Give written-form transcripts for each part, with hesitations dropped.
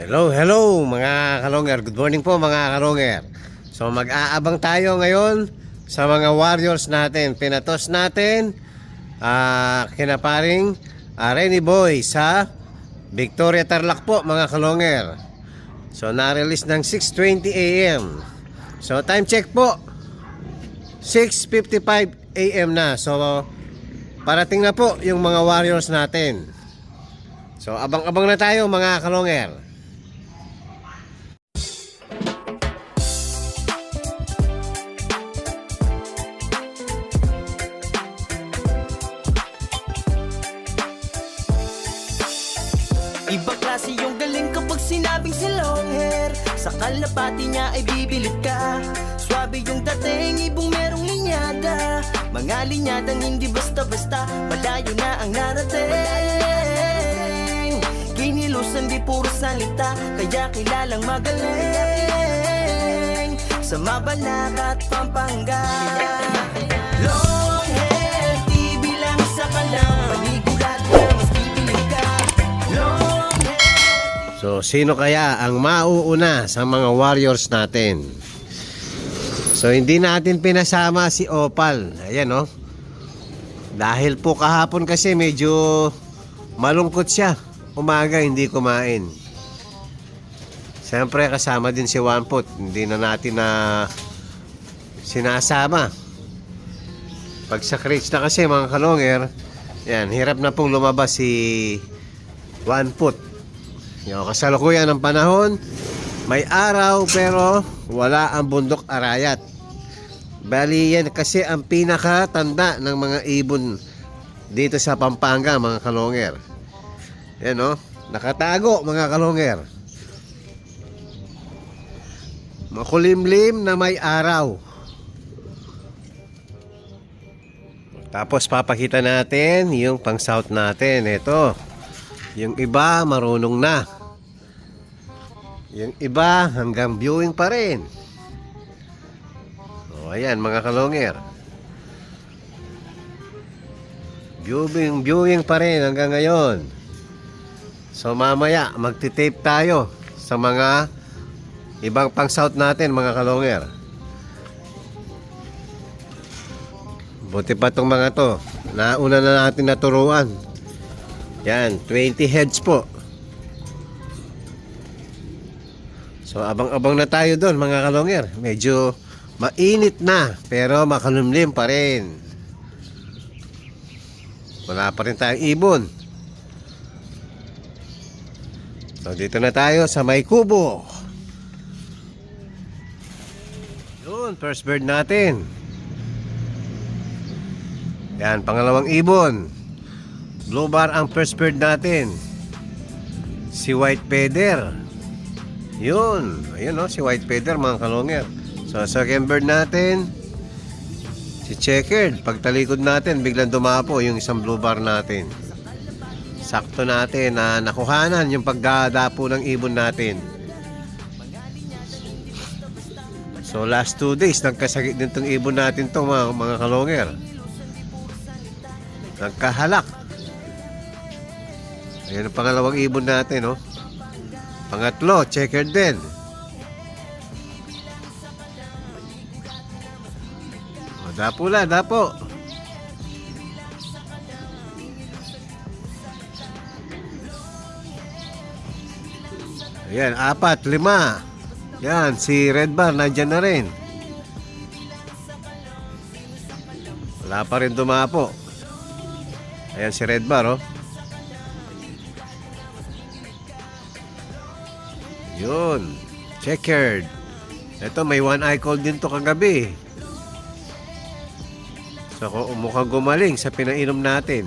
Hello, hello mga kalonger. Good morning po mga kalonger. So mag-aabang tayo ngayon sa mga warriors natin. Pinatos natin kinaparing Renny Boy sa Victoria Tarlac po mga kalonger. So na-release ng 6:20 AM. So time check po 6:55 AM na. So parating na po yung mga warriors natin. So abang-abang na tayo mga kalonger. Ibang klase yung galing kapag sinabing si long hair. Sa kalapati niya ay bibilid ka. Swabe yung dating, ibong merong linyada. Mga linyadang hindi basta-basta, malayo na ang narating. Kinilusan di puro salita, kaya kilalang magaling. Sa Mabalacat at Pampanga, long hair, di bilang sa kalang panigulat na mas bibilid ka. So, sino kaya ang mauuna sa mga warriors natin? So, hindi natin pinasama si Opal. Ayan, oh. Dahil po kahapon kasi medyo malungkot siya. Umaga, hindi kumain. Siyempre, kasama din si Wanput. Hindi na natin na sinasama. Pag sa crates na kasi, mga kalonger, yan, hirap na pong lumabas si Wanput. Yung kasalukuyan ng panahon, may araw pero wala ang bundok arayat. Bali yan kasi ang pinakatanda ng mga ibon dito sa Pampanga mga kalonger. Yan o, nakatago mga kalonger. Makulimlim na may araw. Tapos papakita natin yung pang south natin. Ito, yung iba marunong na. Yung iba hanggang viewing pa rin. O ayan mga kalonger. Viewing pa rin hanggang ngayon. So mamaya magtitape tayo sa mga ibang pang south natin mga kalonger. Buti pa tong mga to, nauna na natin naturuan. Yan, 20 heads po. So abang-abang na tayo doon mga kalonger. Medyo mainit na pero makalumlim pa rin. Wala pa rin tayong ibon. So dito na tayo sa may kubo. Yun, first bird natin. Yan, pangalawang ibon. Blue bar ang first bird natin. Si white feather. Yun. Ayun o, si white feather mga kalonger. So second bird natin, si checkered. Pagtalikod natin, biglang dumapo yung isang blue bar natin. Sakto natin na nakuhanan yung pagdadapo ng ibon natin. So last 2 days, nagkasakit din tong ibon natin to mga kalonger. Nagkahalak. Ayan ang pangalawang ibon natin, oh. Pangatlo, checkered din. O, dapo la, dapo. Ayan, 4, 5. Yan, si red bar, nandyan na rin. Wala pa rin dumapo. Ayan si red bar, oh. Yun, checkered. Ito, may one eye call din to kagabi. So, mukhang gumaling sa pinainom natin.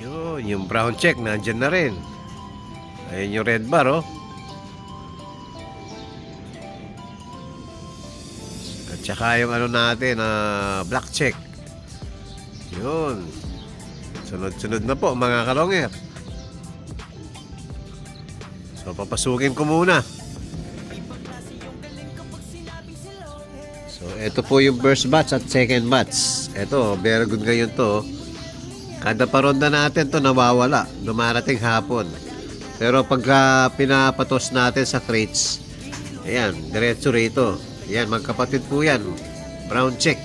Yun, yung brown check, nandyan na rin. Ayun yung red bar, oh. Tsaka yung ano natin, black check. Yun. Sunod-sunod na po mga kalonger. So papasukin ko muna. So ito po yung first batch at second batch. Ito, very good ngayon to. Kada paronda natin to nawawala. Dumarating hapon. Pero pagka pinapatos natin sa crates, ayan, diretso rito. Ayan, magkapatid po yan. Brown check.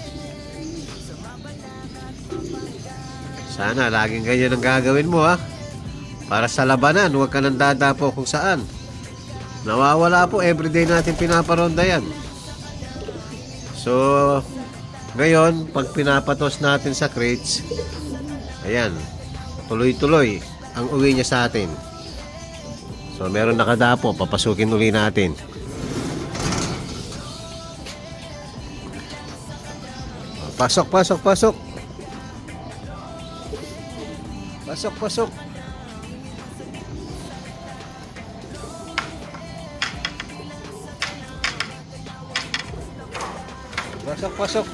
Sana laging ganyan ang gagawin mo, ha. Para sa labanan, huwag ka nang dadapo kung saan. Nawawala po, everyday natin pinaparonda yan. So, ngayon, pag pinapatos natin sa crates, ayan, tuloy-tuloy ang uwi niya sa atin. So, meron nakadapo, papasukin uli natin. Pasok, pasok, pasok. Pasok, pasok. Pasok, pasok.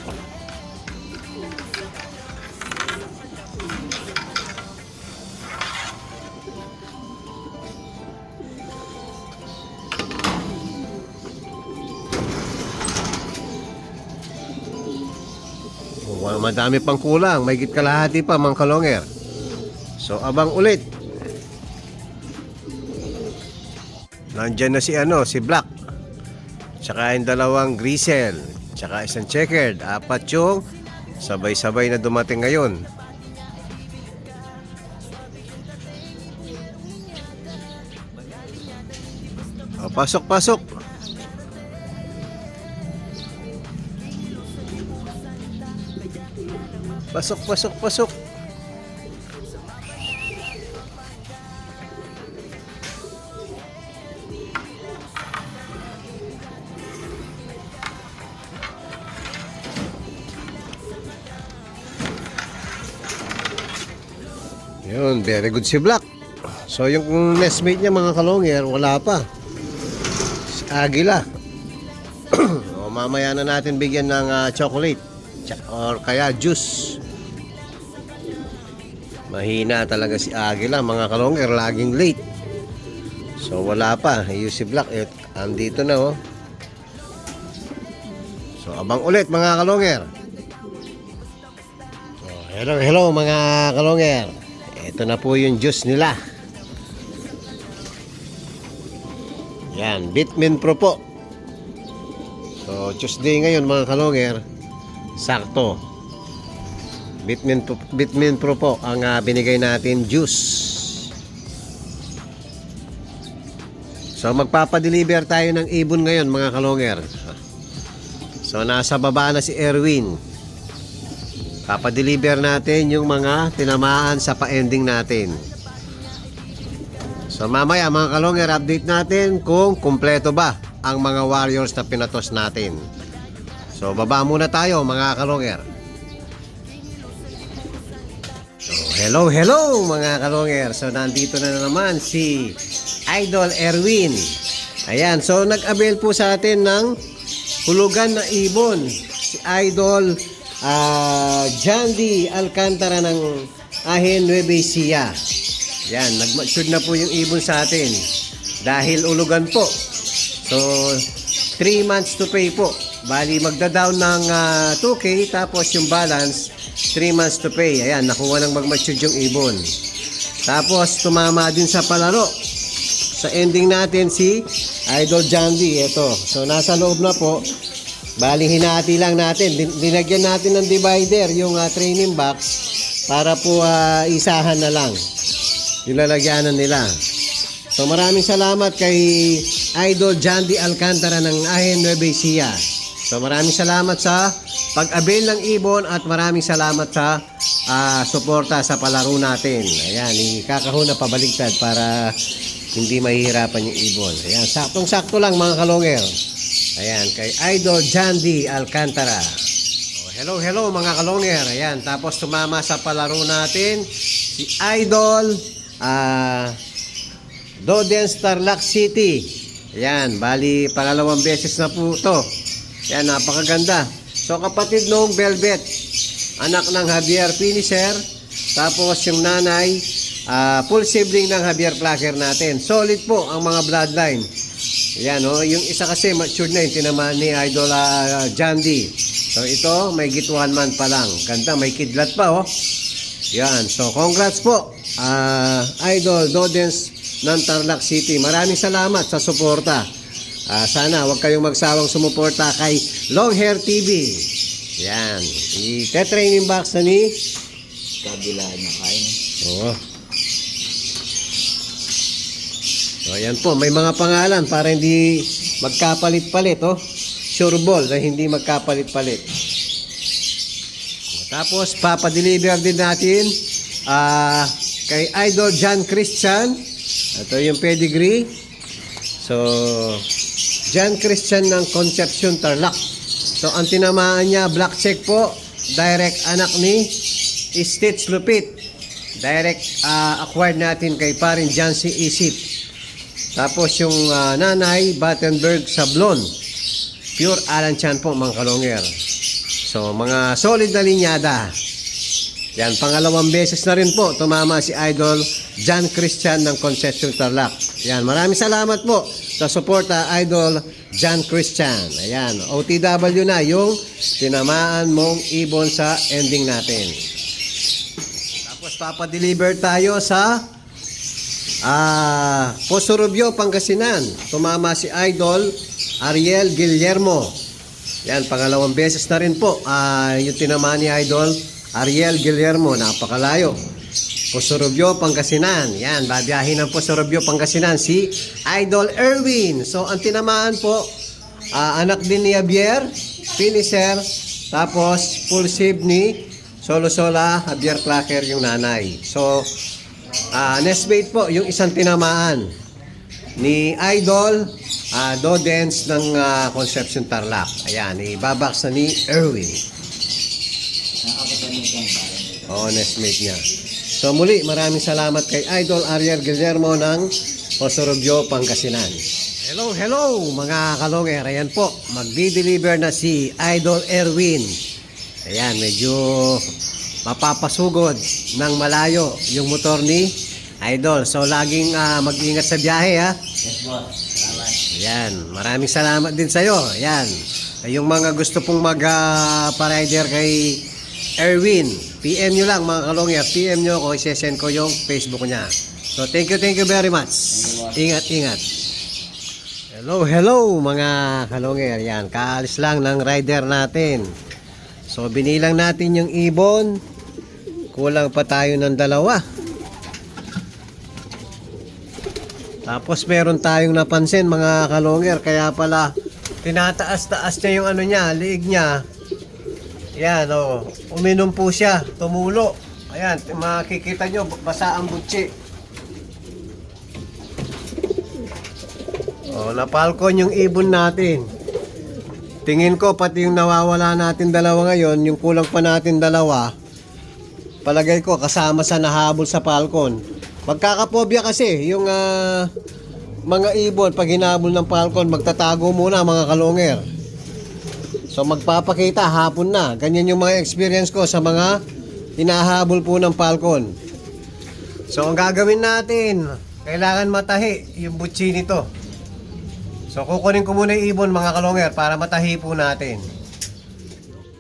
Madami pang kulang, may kalahati pa mga kalonger. So abang ulit. Nandyan na si Black. Tsaka yung dalawang Grisel. Tsaka isang checkered. 4 yung sabay-sabay na dumating ngayon. O, pasok, pasok. Pasok, pasok, pasok. Yun, very good si Black. So yung nestmate niya mga kalonger, wala pa. Si Agila. O, mamaya na natin bigyan ng chocolate or kaya juice. Mahina talaga si Agila mga kalonger, laging late. So wala pa, yung si Black andito na, oh. So abang ulit mga kalonger. Oh, hello, hello mga kalonger. Ito na po yung juice nila. Yan, Vitamin Pro po. So Tuesday ngayon mga kalonger, sakto. Vitamin Pro po ang binigay natin juice. So magpapadeliver tayo ng ibon ngayon mga kalonger. So nasa baba na si Erwin. Papadeliver natin yung mga tinamaan sa pa-ending natin. So mamaya mga kalonger, update natin kung kumpleto ba ang mga warriors na pinatos natin. So baba muna tayo mga kalonger. Hello, hello mga kalonger. So nandito na naman si Idol Erwin. Ayan, so nag-avail po sa atin ng hulugan na ibon. Si Idol Jandy Alcantara ng Ahen Nueva Ecija. Yan, nag-mature na po yung ibon sa atin. Dahil ulugan po. So 3 months to pay po. Bali magda-down ng 2K tapos yung balance 3 months to pay. Ayan, nakuha nang mag-mature yung ibon. Tapos tumama din sa palaro. Sa ending natin si Idol Jandy. Ito. So nasa loob na po. Bali hinati lang natin. Dinagyan natin ng divider yung training box para po isahan na lang. Yung lalagyanan nila. So maraming salamat kay Idol Jandy Alcantara ng Ahen Nueva Ecija. So maraming salamat sa pag-avail ng ibon at maraming salamat sa suporta sa palaro natin. Ayan, ikakahon na pabaligtad para hindi mahihirapan yung ibon. Ayan, saktong-sakto lang mga kalonger. Ayan, kay Idol Jandy Alcantara. So, hello, hello mga kalonger. Ayan, tapos tumama sa palaro natin si Idol Doden Starlock City. Ayan, bali pangalawang beses na po to. Ayan, napakaganda. So kapatid nung Velvet, anak ng Javier Finisher. Tapos yung nanay, full sibling ng Javier Placer natin. Solid po ang mga bloodline. Ayan, oh, yung isa kasi mature na yung tinamaan ni Idol Jandy. So ito, may git 1 month pa lang. Ganda, may kidlat pa oh. Yan, so congrats po Idol Dodens ng Tarlac City. Maraming salamat sa suporta. Sana wag kayong magsawang sumuporta kay Longhair TV. Yan, i-training box na ni Kabila na kain. Oo. So ayan po, may mga pangalan para hindi magkapalit-palit oh. Sure ball na hindi magkapalit-palit. Tapos papadeliver din natin kay Idol John Christian. Ito yung pedigree. So John Christian ng Concepcion Tarlac. So ang tinamaan niya, black check po. Direct anak ni Stitch Lupit. Direct acquired natin kay parin Jancy Isip. Tapos yung nanay Battenberg Sablon. Pure Alan Chan po mga kalonger. So mga solid na linyada. Yan, pangalawang beses na rin po tumama si Idol John Christian ng Concepcion Tarlac. Yan, maraming salamat po sa suporta Idol John Christian. Ayan, OTW na yung tinamaan mong ibon sa ending natin. Tapos papadeliver tayo sa Poso Rubio, Pangasinan. Tumama si Idol Ariel Guillermo. Yan, pangalawang beses na rin po yung tinamaan ni Idol Ariel Guillermo. Napakalayo. Poso Rubio, Pangasinan. Yan, babiyahin ng Poso Rubio, Pangasinan si Idol Erwin. So, ang tinamaan po, anak din ni Javier, finisher, tapos full save ni Solo-Sola, Javier Clacker yung nanay. So, nestmate po yung isang tinamaan ni Idol Dodens ng Concepcion Tarlac. Ayan, ibabox na ni Erwin. Nestmate niya. So muli, maraming salamat kay Idol Ariel Guillermo ng Poso Rubio, Pangasinan. Hello mga kalonger. Ayan po, magdi-deliver na si Idol Erwin. Ayan, medyo mapapasugod ng malayo yung motor ni Idol. So laging mag-ingat sa biyahe ha. Yes, boss. Salamat. Ayan, maraming salamat din sa'yo. Ayan, yung mga gusto pong mag-pa-rider kay Erwin, PM nyo lang mga kalongya. PM nyo ako, isesend ko yung Facebook niya. So thank you very much. Ingat. Hello mga kalongya. Ayan, kaalis lang ng rider natin. So binilang natin yung ibon. Kulang pa tayo ng 2. Tapos meron tayong napansin mga kalonger, kaya pala tinataas-taas niya yung liig niya. Yan uminom po siya, tumulo. Ayan, makikita nyo, basa ang butsi. Napalkon yung ibon natin. Tingin ko pati yung nawawala natin 2 ngayon, yung kulang pa natin 2, palagay ko kasama sa nahabol sa falcon. Magkakapobya kasi yung mga ibon pag hinabol ng falcon, magtatago muna mga kalonger. So magpapakita hapon na. Ganyan yung mga experience ko sa mga hinahabol po ng falcon. So ang gagawin natin, kailangan matahi yung butsi nito. So kukunin ko muna yung ibon mga kalonger para matahi po natin.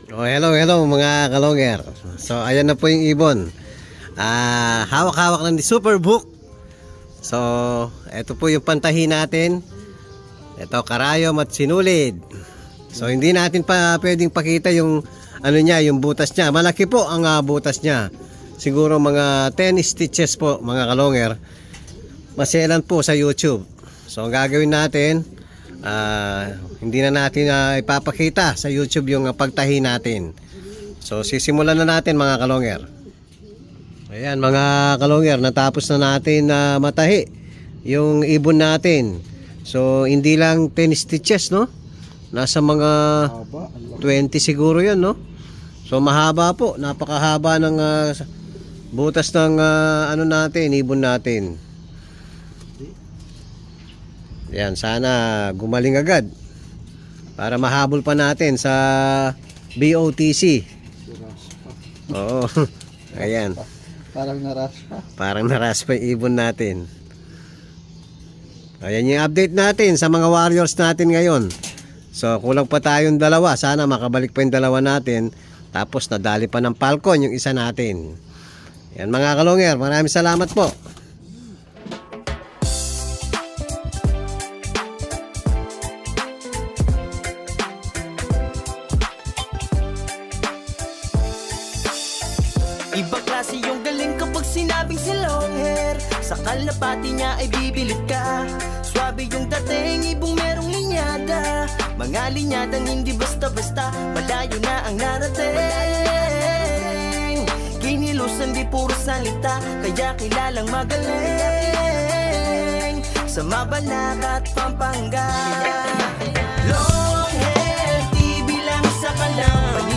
Hello mga kalonger. So ayan na po yung ibon. Hawak-hawak ng Superbook. So, ito po yung pantahi natin. Ito, karayom at sinulid. So, hindi natin pa pwedeng pakita yung yung butas niya. Malaki po ang butas niya. Siguro mga 10 stitches po, mga kalonger. Maselan po sa YouTube. So, ang gagawin natin, hindi na natin ipapakita sa YouTube yung pagtahi natin. So, sisimulan na natin mga kalonger. Ayan mga kalonger, natapos na natin matahi yung ibon natin. So hindi lang 10 stitches no? Nasa mga 20 siguro yan no? So mahaba po, napakahaba ng butas ng natin, ibon natin. Ayan, sana gumaling agad para mahabol pa natin sa BOTC. Oo. Ayan. Parang naraspa yung ibon natin. Ayan yung update natin sa mga warriors natin ngayon. So kulang pa tayong dalawa. Sana makabalik pa yung dalawa natin. Tapos nadali pa ng Falcon yung isa natin. Yan mga kalonger, maraming salamat po. Ibang klase yung galing kapag sinabing si long hair. Sa kalapati niya ay bibilid ka. Swabe yung dating, ibong merong linyada. Mga linyadang hindi basta-basta, malayo na ang narating. Kinilusan di puro salita, kaya kilalang magaling. Sa Mabalacat at Pampanga, long hair, di bilang sa kalang.